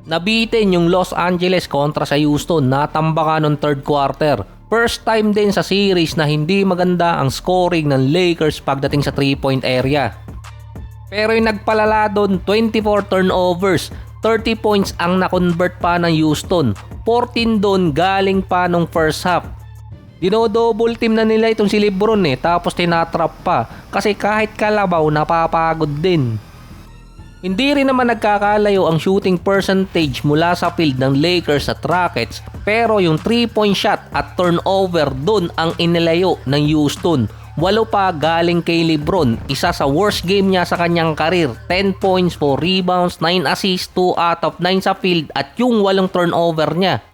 Nabitin yung Los Angeles kontra sa Houston, natambakan ng third quarter. First time din sa series na hindi maganda ang scoring ng Lakers pagdating sa 3-point area. Pero yung nagpalala doon, 24 turnovers, 30 points ang na-convert pa ng Houston. 14 doon galing pa nung first half. Dino-double team na nila itong si LeBron tapos tinatrap pa kasi kahit kalabaw napapagod din. Hindi rin naman nagkakalayo ang shooting percentage mula sa field ng Lakers at Rockets, pero yung 3-point shot at turnover dun ang inilayo ng Houston. 8 pa galing kay LeBron, isa sa worst game niya sa kanyang karir. 10 points, 4 rebounds, 9 assists, 2 out of 9 sa field at yung 8 turnover niya.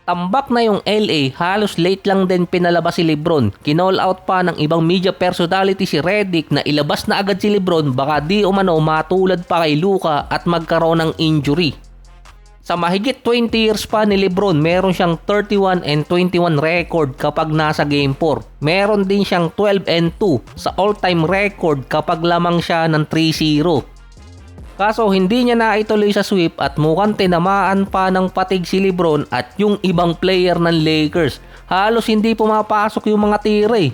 Tambak na yung LA, halos late lang din pinalabas si LeBron. Kinall out pa ng ibang media personality si Redick na ilabas na agad si LeBron baka di umano matulad pa kay Luka at magkaroon ng injury. Sa mahigit 20 years pa ni LeBron, meron siyang 31 and 21 record kapag nasa Game 4. Meron din siyang 12 and 2 sa all-time record kapag lamang siya ng 3-0. Kaso hindi niya naituloy sa sweep at mukhang tinamaan pa ng patig si LeBron at yung ibang player ng Lakers. Halos hindi pumapasok yung mga tira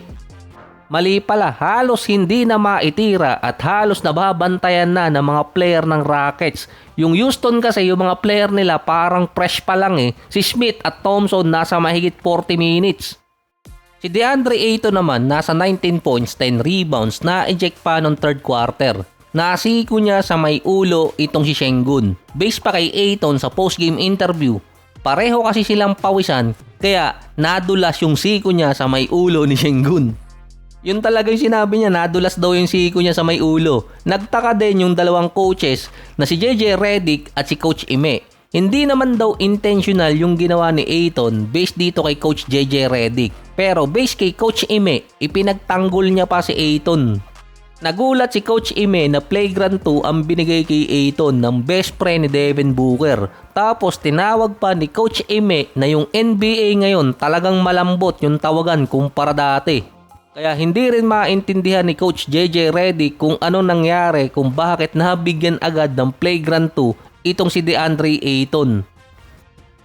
Mali pala, halos hindi na maitira at halos nababantayan na ng mga player ng Rockets. Yung Houston kasi yung mga player nila parang fresh pa lang Si Smith at Thompson nasa mahigit 40 minutes. Si DeAndre Ayton naman nasa 19 points, 10 rebounds, na-eject pa noong third quarter. Nasiko niya sa may ulo itong si Sengun. Base pa kay Ayton sa postgame interview, pareho kasi silang pawisan kaya nadulas yung siko niya sa may ulo ni Sengun. Yun talaga yung sinabi niya, nadulas daw yung siko niya sa may ulo. Nagtaka din yung dalawang coaches na si JJ Redick at si Coach Ime. Hindi naman daw intentional yung ginawa ni Ayton based dito kay Coach JJ Redick. Pero based kay Coach Ime, ipinagtanggol niya pa si Ayton. Nagulat si Coach Ime na flagrant 2 ang binigay kay Ayton ng best friend ni Devin Booker. Tapos tinawag pa ni Coach Ime na yung NBA ngayon talagang malambot yung tawagan kumpara dati. Kaya hindi rin maintindihan ni Coach JJ Redick kung ano nangyari kung bakit nabigyan agad ng flagrant 2 itong si DeAndre Ayton.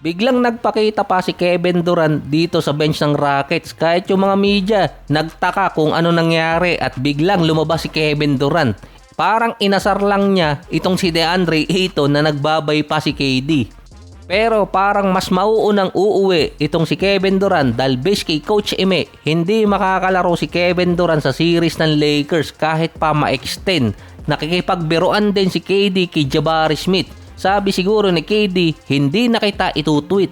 Biglang nagpakita pa si Kevin Durant dito sa bench ng Rockets kahit yung mga media nagtaka kung ano nangyari at biglang lumabas si Kevin Durant. Parang inasar lang niya itong si DeAndre Ayton na nagbabay pa si KD. Pero parang mas mauunang uuwi itong si Kevin Durant dahil base kay Coach Ime, hindi makakalaro si Kevin Durant sa series ng Lakers kahit pa ma-extend. Nakikipagbiruan din si KD kay Jabari Smith. Sabi siguro ni KD, hindi na kita itutweet.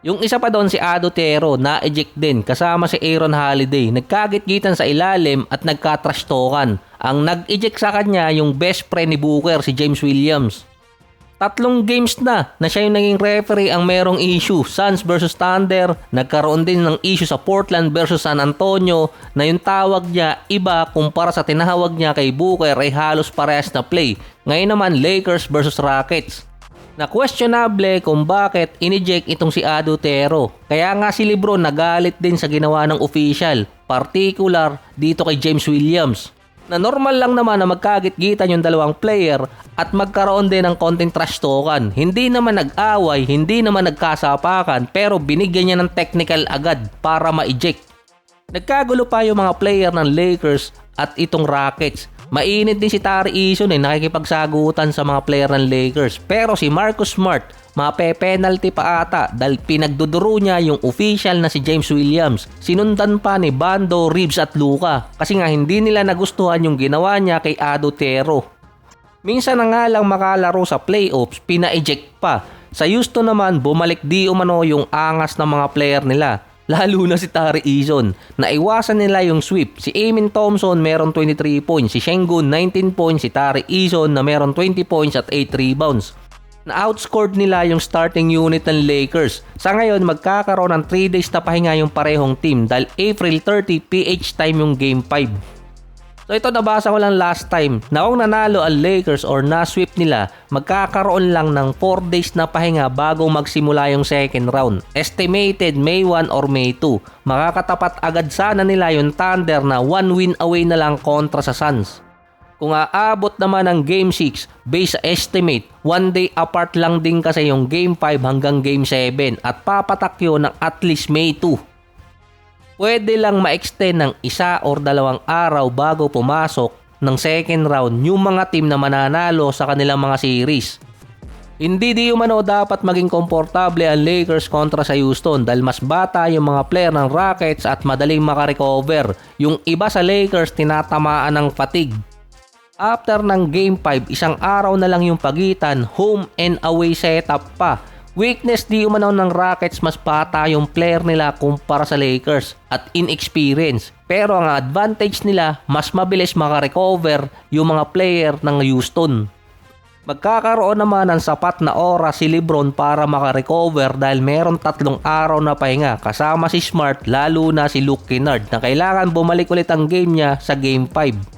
Yung isa pa doon si Ado Tero, na-eject din kasama si Aaron Holiday. Nagkagit-gitan sa ilalim at nagka-trash talkan. Ang nag-eject sa kanya yung best friend ni Booker, si James Williams. 3 games na siya yung naging referee ang merong issue. Suns versus Thunder, nagkaroon din ng issue sa Portland versus San Antonio na yung tawag niya iba kumpara sa tinawag niya kay Booker ay halos parehas na play. Ngayon naman Lakers versus Rockets. Na questionable kung bakit ineject itong si Ado Tero. Kaya nga si LeBron nagalit din sa ginawa ng official, particular dito kay James Williams. Na normal lang naman na magkagit-gitan yung dalawang player at magkaroon din ng konting trash talkan. Hindi naman nag-away, hindi naman nagkasapakan pero binigyan niya ng technical agad para ma-eject. Nagkagulo pa yung mga player ng Lakers at itong Rockets. Mainit din si Tari Eason nakikipagsagutan sa mga player ng Lakers. Pero si Marcus Smart, mape-penalty pa ata dahil pinagduduro niya yung official na si James Williams. Sinundan pa ni Bando, Reeves at Luka kasi nga hindi nila nagustuhan yung ginawa niya kay Ado Tero. Minsan na nga lang makalaro sa playoffs, pina-eject pa. Sa Houston naman, bumalik di umano yung angas ng mga player nila. Lalo na si Tari Eason. Naiwasan nila yung sweep. Si Amen Thompson meron 23 points, si Sengun 19 points, si Tari Eason na meron 20 points at 8 rebounds. Na-outscored nila yung starting unit ng Lakers. Sa ngayon, magkakaroon ng 3 days na pahinga yung parehong team dahil April 30 PH time yung Game 5. So ito nabasa ko lang last time na kung nanalo ang Lakers or na-sweep nila, magkakaroon lang ng 4 days na pahinga bago magsimula yung second round. Estimated May 1 or May 2. Makakatapat agad sana nila yung Thunder na 1 win away na lang kontra sa Suns. Kung aabot naman ng Game 6, based sa estimate, 1 day apart lang din kasi yung Game 5 hanggang Game 7 at papatak yun ng at least May 2. Pwede lang ma-extend ng 1 or 2 araw bago pumasok ng second round yung mga team na mananalo sa kanilang mga series. Hindi di umano dapat maging komportable ang Lakers kontra sa Houston dahil mas bata yung mga player ng Rockets at madaling makarecover. Yung iba sa Lakers tinatamaan ng fatigue. After ng Game 5, 1 araw na lang yung pagitan, home and away setup pa. Weakness di umano ng Rockets, mas bata yung player nila kumpara sa Lakers at inexperience. Pero ang advantage nila, mas mabilis makarecover yung mga player ng Houston. Magkakaroon naman ng sapat na oras si LeBron para makarecover dahil meron 3 araw na pahinga kasama si Smart lalo na si Luke Kennard na kailangan bumalik ulit ang game niya sa Game 5.